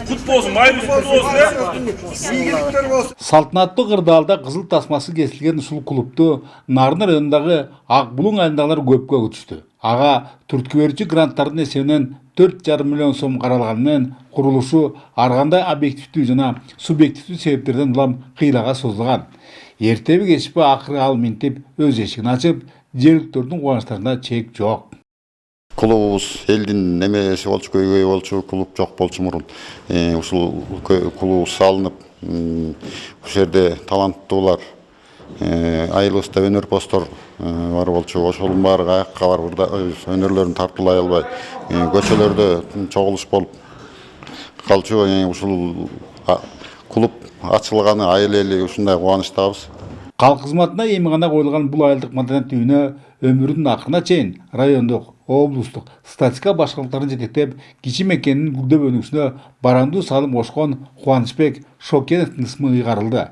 Kut bolsun, mayımız kut bolsun. İyilikler olsun. Салтанаттуу кырдаалда кызыл тасмасы кесилген ушул клубду Нарын районундагы Ак Булуң айылдагылар көпкө күтүштү. Ага түрткү берүүчү гранттардын эсебинен 4,5 миллион сом каралганы менен курулушу ар кандай объективдүү жана субъективдүү себептерден улам кыйлага созулган. Эртеби кечпи акыры ал минтип өз эшигин ачып, жергиликтөрдүн кубанычтарына чек жок. Клубубуз элдин немеси болчу, көйгөй болчу, клуб жок болчу мурун. Ушул клубубуз салынып, ушул жерде таланттуулар, айылыбызда өнөрпоздор бар болчу. Ошолдун баары аякка барып өнөрлөрүн тартуулай албай, көчөлөрдө чогулуш болуп калчу. Ушул клуб ачылганы айыл эли ушундай кубанычтабыз. Калк кызматына эми гана коюлган бул айылдык маданият үйүнө өмүрүнүн акырына чейин райондук, облустук статистика башкармалыктарын жетектеп, кичи мекенинин гүлдөп өнүгүшүнө барамдуу салым кошкон Кубанычбек Шокеновдун ысмы ыйгарылды.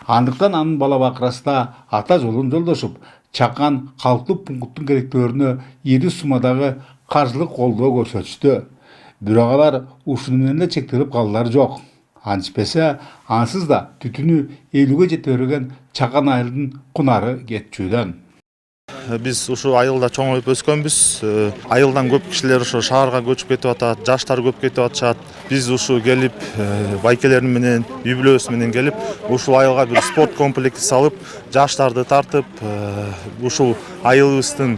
Андыктан анын бала бакырасында ата жолун жолдошуп, чакан калктуу пункттун керектөөрүнө ири суммадагы каржылык колдоо көрсөтүштү. Бирок алар ушуну менен эле чектелип калдылары жок. Антишпесе, ансыз да түтүнү 50ге жете берген чакан айылдын кунары кетчүдөн. Биз ушу айылда чоңоюп өскөнбүз. Айылдан көп кишилер ушу шаарга көчүп кетип атат, жаштар көп кетип атышат. Биз ушу келип, байкелер менен, үй бүлөбүз менен келип, ушул айылга бир спорт комплекси салып, жаштарды тартып, ушул айылыбыздын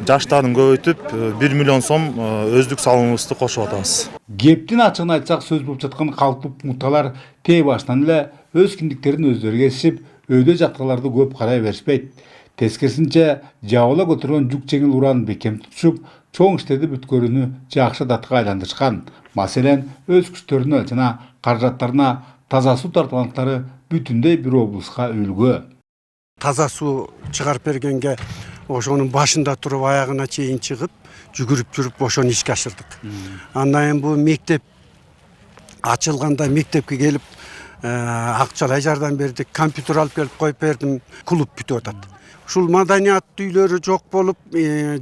жаштарын көбөйтүп, 1 миллион сом өздүк салымыбызды кошуп атабыз. Кептин ачыгын айтсак, сөз болуп жаткан калктуу пункттар тээ башынан эле өз киндиктерин өздөрү кесип, өйдө жактырларды көп карай беришпейт. Тескерисинче, жабыла көтөргөн жүк жеңил ураан бекем тутушуп, чоң иштерди бүткөрүүнү жакшы датка айландырышкан. Маселен, өз күчтөрүнө жана каражаттарына таза суу тартууланттары бүтүндөй бир облуска үлгү. Таза суу чыгарып бергенге ошонун башында туруп аягына чейин чыгып, жүгүрүп жүрүп ошону ишке ашырдык. Андан кийин бул мектеп ачылганда мектепке келип акчалай жардам бердик, компьютер алып келип коюп бердим, клуб бүтүп атат. Ушул маданият үйлөрү жок болуп,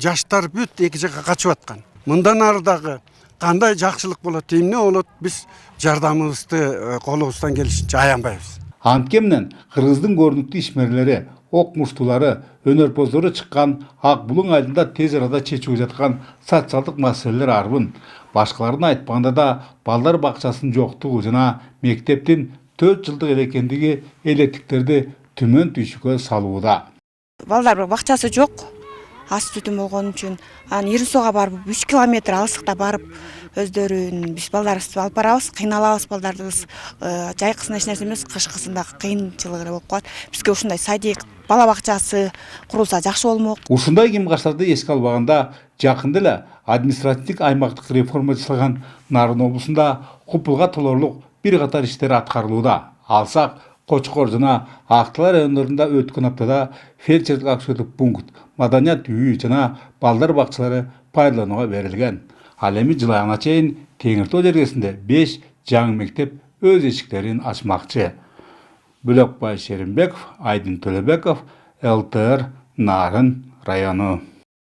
жаштар бүт эки жакка качып аткан. Мындан ары дагы кандай жакшылык болот, эмне болот, биз жардамыбызды колубуздан келишинче аянбайбыз. Антке менен кыргыздын көрүнүктүү ишмерлери, ок муштуулары, өнөрпоздору чыккан Ак Булуң айылында тез арада чечүүгө жаткан социалдык маселелер арбын. Башкаларын айтпаганда да балдар бакчасынын жоктугу жана мектептин 4 жылдык эле экендиги элеттиктерди түмөн түйшүккө салууда. Балдар бакчасы жок. Ас түтүн болгон үчүн анан Ирисуга барып 3 километр алыстыкта барып өздөрүн биз балдарыбызды алып барабыз, кыйналабыз балдарыбыз. Жайкысын эч нерсе эмес, кышкысында кыйынчылыгы болуп калат. Бизге ушундай садик, бала бакчасы курулса жакшы болмок. Ушундай кыйын-каштарды эске албаганда, жакында эле административдик аймактык реформа жасалган Нарын облусунда купулга толорлук бир катар иштер аткарылууда. Алсак, Кочкор жана Актылар райондорунда өткөн аптада фельдшерлик акчелик пункт, маданият үйү жана балдар бакчалары пайдаланууга берилген. Ал эми жыл айына чейин Теңир тоо жергесинде 5 жаңы мектеп өз эшиктерин ачмакчы. Бөлөкбай Шеримбеков, Айдын Төлөбеков, ЛТР, Нарын району.